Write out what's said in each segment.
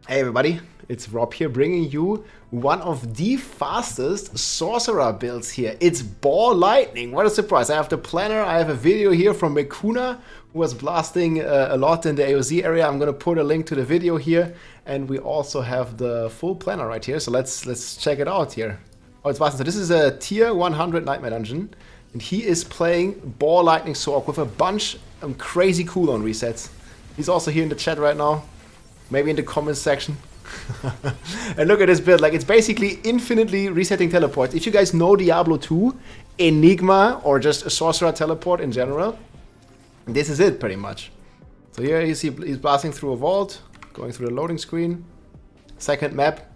Hey everybody, it's Rob here bringing you one of the fastest sorcerer builds here. It's Ball Lightning, what a surprise. I have the planner, I have a video here from Mekuna who was blasting a lot in the AOZ area. I'm gonna put a link to the video here, and we also have the full planner right here, so let's check it out here. Oh, it's blasting. So this is a tier 100 Nightmare Dungeon, and he is playing Ball Lightning Sorc with a bunch of crazy cooldown resets. He's also here in the chat right now. Maybe in the comments section. And look at this build, like it's basically infinitely resetting teleports. If you guys know Diablo 2, Enigma, or just a sorcerer teleport in general, this is it pretty much. So here you see he's blasting through a vault, going through the loading screen, second map,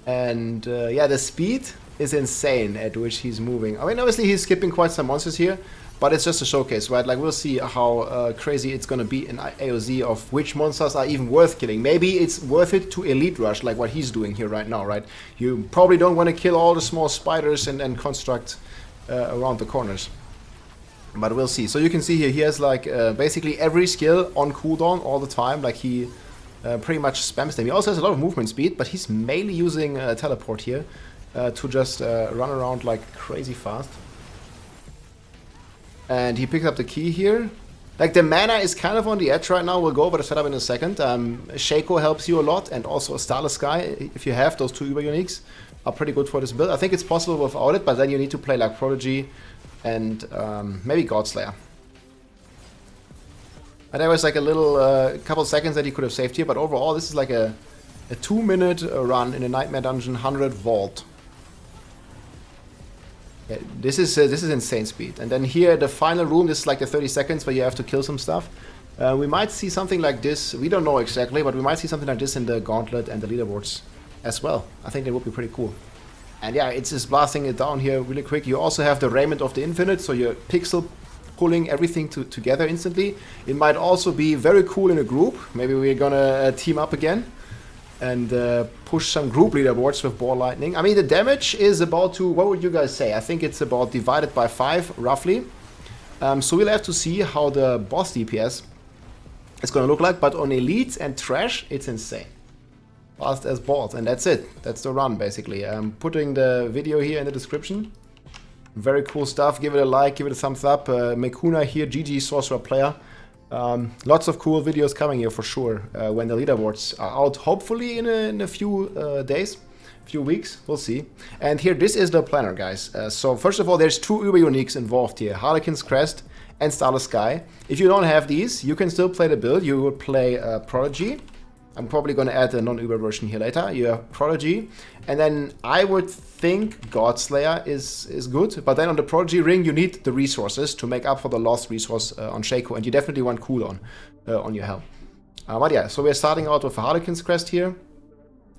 and yeah, the speed is insane at which he's moving. I mean, obviously he's skipping quite some monsters here, but it's just a showcase, right? Like, we'll see how crazy it's gonna be in AOZ of which monsters are even worth killing. Maybe it's worth it to Elite Rush, like what he's doing here right now, right? You probably don't want to kill all the small spiders and construct around the corners. But we'll see. So you can see here, he has like basically every skill on cooldown all the time. Like he pretty much spams them. He also has a lot of movement speed, but he's mainly using teleport here to just run around like crazy fast. And he picked up the key here. Like, the mana is kind of on the edge right now. We'll go over the setup in a second. Shaco helps you a lot, and also a Starless Sky, if you have those two Uber Uniques, are pretty good for this build. I think it's possible without it, but then you need to play like Prodigy and maybe Godslayer. And there was like a little couple seconds that he could have saved here, but overall this is like a 2-minute run in a Nightmare Dungeon 100 Vault. Yeah, this is insane speed. And then here, the final room, this is like the 30 seconds where you have to kill some stuff. We might see something like this. We don't know exactly, but we might see something like this in the Gauntlet and the leaderboards as well. I think it would be pretty cool. And yeah, it's just blasting it down here really quick. You also have the Raiment of the Infinite, so you're pixel pulling everything together instantly. It might also be very cool in a group. Maybe we're gonna team up again and push some group leaderboards with Ball Lightning. I mean, the damage is about to, what would you guys say? I think it's about divided by 5, roughly. So we'll have to see how the boss DPS is gonna look like, but on Elite and Trash, it's insane. Fast as balls, and that's it. That's the run, basically. I'm putting the video here in the description. Very cool stuff. Give it a like, give it a thumbs up. Mekuna here, GG Sorcerer player. Lots of cool videos coming here for sure when the leaderboards are out, hopefully in a few days, few weeks, we'll see. And here, this is the planner, guys. So first of all, there's 2 Uber Uniques involved here, Harlequin's Crest and Starless Sky. If you don't have these, you can still play the build. You would play Prodigy. I'm probably going to add a non-Uber version here later. You have Prodigy, and then I would think Godslayer is good, but then on the Prodigy ring you need the resources to make up for the lost resource on Shaco, and you definitely want cooldown on your helm. But yeah, so we're starting out with a Harlequin's Crest here.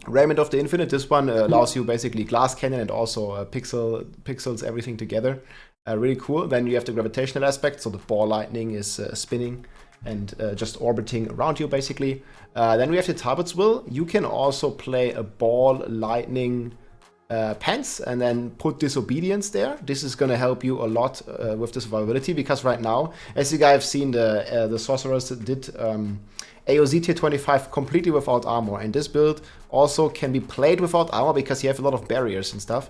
Raiment of the Infinite, this one allows you basically Glass Cannon and also pixels everything together. Really cool. Then you have the gravitational aspect, so the Ball Lightning is spinning and just orbiting around you, basically. Then we have the Talbot's Will. You can also play a Ball Lightning Pants and then put Disobedience there. This is going to help you a lot with the survivability, because right now, as you guys have seen, the Sorcerers did AOZ tier 25 completely without armor, and this build also can be played without armor because you have a lot of barriers and stuff.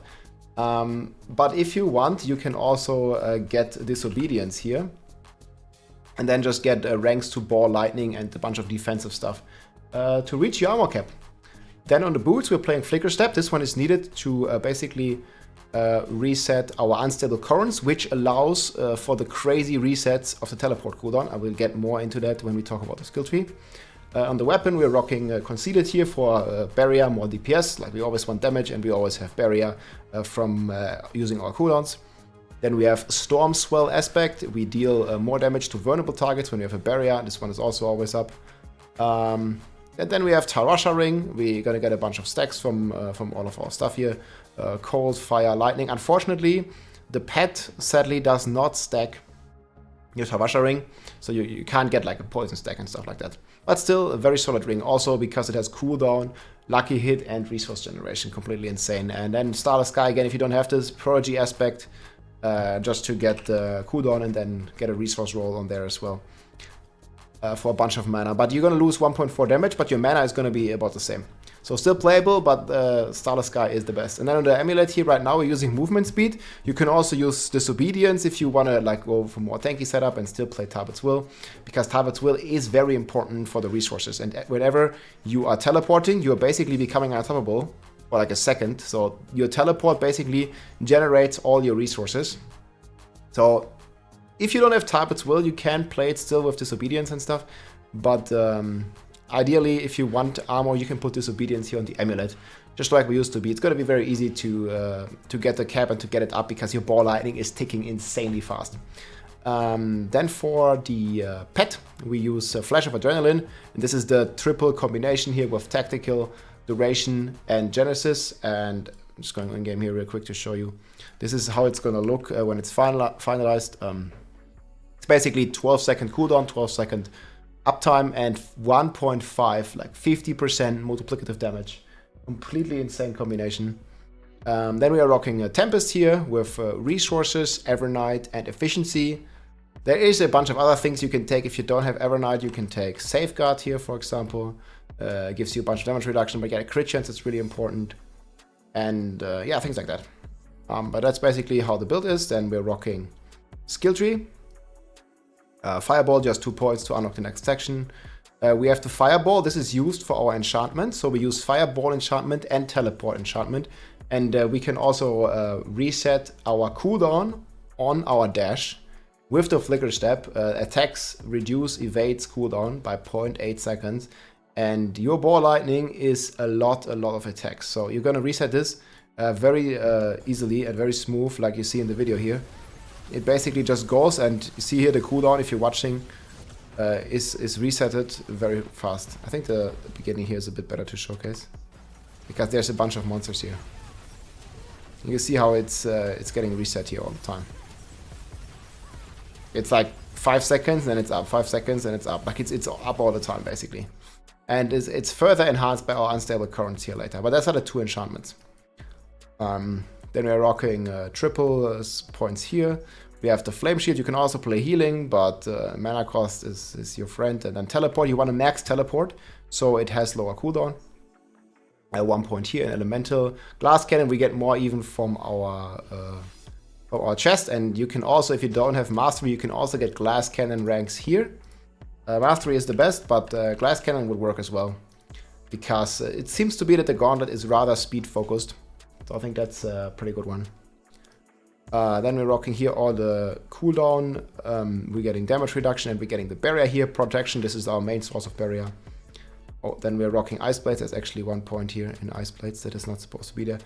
But if you want, you can also get Disobedience here, and then just get ranks to Ball Lightning and a bunch of defensive stuff to reach your armor cap. Then on the boots, we're playing Flicker Step. This one is needed to basically reset our Unstable Currents, which allows for the crazy resets of the teleport cooldown. I will get more into that when we talk about the skill tree. On the weapon, we're rocking Concealed here for Barrier, more DPS. Like, we always want damage, and we always have Barrier from using our cooldowns. Then we have Storm Swell Aspect. We deal more damage to vulnerable targets when we have a barrier. This one is also always up. And then we have Tarasha Ring. We're gonna get a bunch of stacks from all of our stuff here. Cold, Fire, Lightning. Unfortunately, the pet sadly does not stack your Tarasha Ring, so you can't get like a poison stack and stuff like that. But still a very solid ring, also because it has cooldown, lucky hit, and resource generation. Completely insane. And then Starless Sky again, if you don't have this Prodigy aspect, just to get the cooldown and then get a resource roll on there as well. for a bunch of mana. But you're going to lose 1.4 damage, but your mana is going to be about the same. So still playable, but Starless Sky is the best. And then on the amulet here right now, we're using movement speed. You can also use Disobedience if you want to like go for more tanky setup and still play Talbot's Will, because Talbot's Will is very important for the resources. And whenever you are teleporting, you are basically becoming unstoppable for like a second. So your teleport basically generates all your resources. So if you don't have Talbot's Will, you can play it still with Disobedience and stuff, but ideally, if you want armor, you can put Disobedience here on the amulet, just like we used to be. It's going to be very easy to get the cap and to get it up because your ball lightning is ticking insanely fast. Then for the pet, we use Flash of Adrenaline, and this is the triple combination here with Tactical, Duration, and Genesis. And I'm just going in game here real quick to show you. This is how it's going to look when it's finalized. It's basically 12-second cooldown, 12-second uptime, and 1.5, like 50% multiplicative damage. Completely insane combination. Then we are rocking a Tempest here with resources, Evernight, and efficiency. There is a bunch of other things you can take. If you don't have Evernight, you can take Safeguard here, for example. Gives you a bunch of damage reduction, but yeah, a crit chance is really important. And yeah, things like that. But that's basically how the build is. Then we're rocking Skill Tree. Fireball, just 2 points to unlock the next section. We have the Fireball. This is used for our enchantment. So we use Fireball enchantment and Teleport enchantment. And we can also reset our cooldown on our dash with the Flicker Step. Attacks reduce evades cooldown by 0.8 seconds. And your ball lightning is a lot of attacks. So you're going to reset this very easily and very smooth, like you see in the video here. It basically just goes, and you see here the cooldown, if you're watching, is resetted very fast. I think the beginning here is a bit better to showcase, because there's a bunch of monsters here. You can see how it's getting reset here all the time. It's like 5 seconds, then it's up, 5 seconds, then it's up. Like it's up all the time, basically. And it's further enhanced by our Unstable Currents here later. But that's are the 2 enchantments. Then we're rocking triple points here. We have the Flame Shield. You can also play healing, but mana cost is your friend. And then teleport. You want to max teleport, so it has lower cooldown. 1 point here. And elemental glass cannon. We get more even from our chest. And you can also, if you don't have mastery, you can also get glass cannon ranks here. Mastery is the best, but glass cannon would work as well, because it seems to be that the Gauntlet is rather speed focused. So I think that's a pretty good one. Then we're rocking here all the cooldown. We're getting damage reduction, and we're getting the barrier here. Protection, this is our main source of barrier. Oh, then we're rocking Ice Blades. There's actually 1 point here in Ice Blades that is not supposed to be there.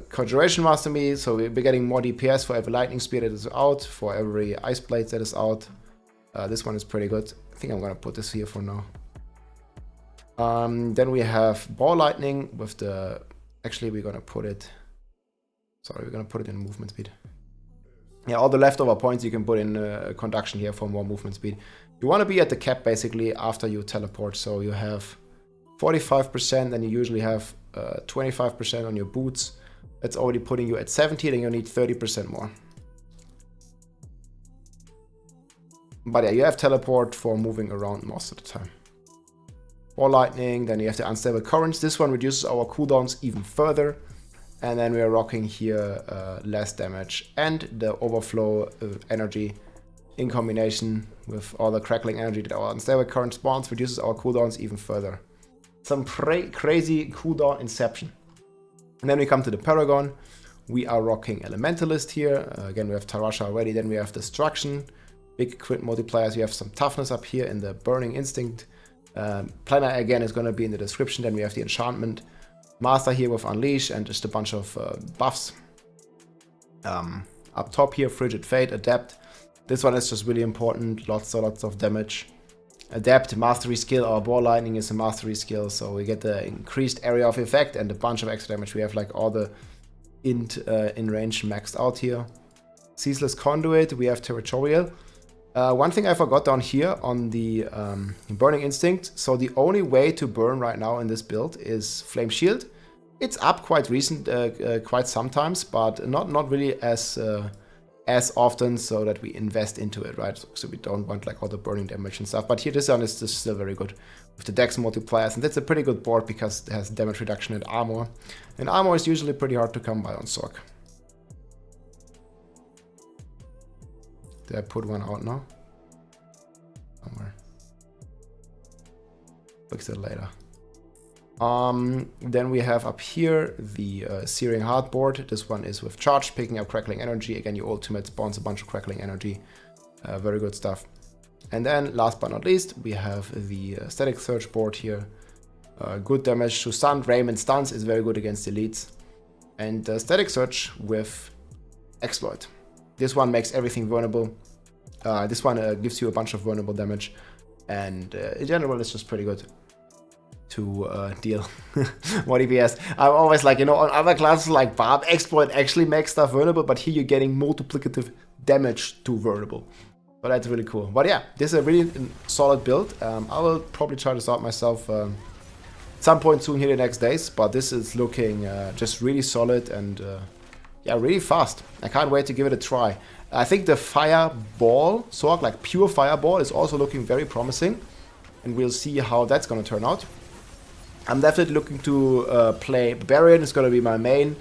Conjuration Masterpiece, so we're getting more DPS for every Lightning Spear that is out, for every Ice Blades that is out. This one is pretty good. I think I'm going to put this here for now. Then we have Ball Lightning with the... Actually, we're going to put it... Sorry, we're going to put it in movement speed. Yeah, all the leftover points you can put in Conduction here for more movement speed. You want to be at the cap, basically, after you teleport. So you have 45%, and you usually have 25% on your boots. That's already putting you at 70, then you need 30% more. But yeah, you have teleport for moving around most of the time. Or lightning, then you have the Unstable Currents. This one reduces our cooldowns even further. And then we are rocking here less damage. And the Overflow energy in combination with all the crackling energy that our Unstable Current spawns reduces our cooldowns even further. Some crazy cooldown inception. And then we come to the Paragon. We are rocking Elementalist here. Again, we have Tarasha already. Then we have Destruction. Big crit multipliers. We have some toughness up here in the Burning Instinct. Planner again is going to be in the description. Then we have the Enchantment Master here with Unleash and just a bunch of buffs. Up top here, Frigid Fate, Adapt. This one is just really important. Lots of damage. Adapt, Mastery skill. Our Ball Lightning is a Mastery skill, so we get the increased area of effect and a bunch of extra damage. We have like all the int in range maxed out here. Ceaseless Conduit. We have Territorial. One thing I forgot down here on the Burning Instinct. So the only way to burn right now in this build is Flame Shield. It's up quite recent, quite sometimes, but not really as as often, so that we invest into it, right? So we don't want like all the burning damage and stuff. But here this one is just still very good with the dex multipliers, and that's a pretty good board because it has damage reduction and armor. And armor is usually pretty hard to come by on Sorc. Did I put one out now? Somewhere. Fix it later. Then we have up here the Searing Heart board. This one is with charge, picking up crackling energy. Again, your ultimate spawns a bunch of crackling energy. Very good stuff. And then last but not least, we have the Static Surge board here. Good damage to stun. Raymond stuns is very good against elites. And Static Surge with Exploit. This one makes everything vulnerable. This one gives you a bunch of vulnerable damage. And in general, it's just pretty good to deal more DPS. I'm always like, you know, on other classes like Barb, Exploit actually makes stuff vulnerable, but here you're getting multiplicative damage to vulnerable. But that's really cool. But yeah, this is a really solid build. I will probably try this out myself some point soon here the next days, but this is looking just really solid and yeah, really fast. I can't wait to give it a try. I think the Fireball Sorc, like pure Fireball, is also looking very promising, and we'll see how that's going to turn out. I'm definitely looking to play Barbarian. It's going to be my main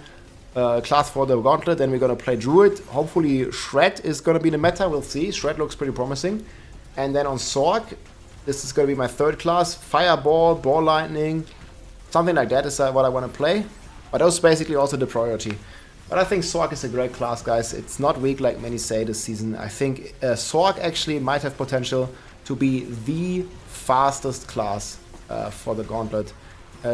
class for the Gauntlet. Then we're going to play Druid. Hopefully Shred is going to be the meta. We'll see. Shred looks pretty promising. And then on Sorc, this is going to be my third class. Fireball, Ball Lightning, something like that is what I want to play. But that was basically also the priority. But I think Sorc is a great class, guys. It's not weak like many say this season. I think Sorc actually might have potential to be the fastest class for the Gauntlet.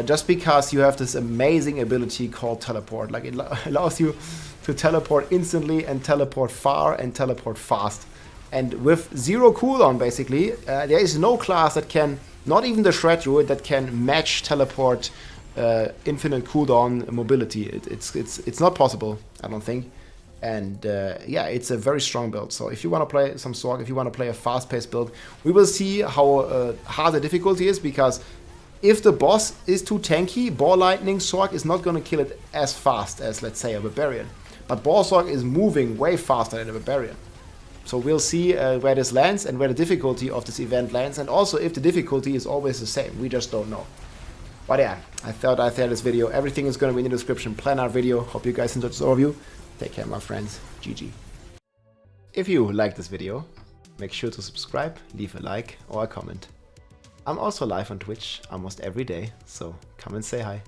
Just because you have this amazing ability called Teleport. Like, it allows you to teleport instantly and teleport far and teleport fast. And with zero cooldown, basically, there is no class that can, not even the Shred Druid, that can match teleport infinite cooldown mobility. It's not possible, I don't think. And yeah, it's a very strong build. So if you want to play some Sorc, if you want to play a fast-paced build, we will see how hard the difficulty is, because if the boss is too tanky, Ball Lightning Sorc is not going to kill it as fast as, let's say, a Barbarian. But Ball Sorc is moving way faster than a Barbarian. So we'll see where this lands and where the difficulty of this event lands, and also if the difficulty is always the same. We just don't know. But yeah, I thought I'd share this video. Everything is going to be in the description. Plan our video. Hope you guys enjoyed this overview. Take care, my friends. GG. If you liked this video, make sure to subscribe, leave a like or a comment. I'm also live on Twitch almost every day, so come and say hi.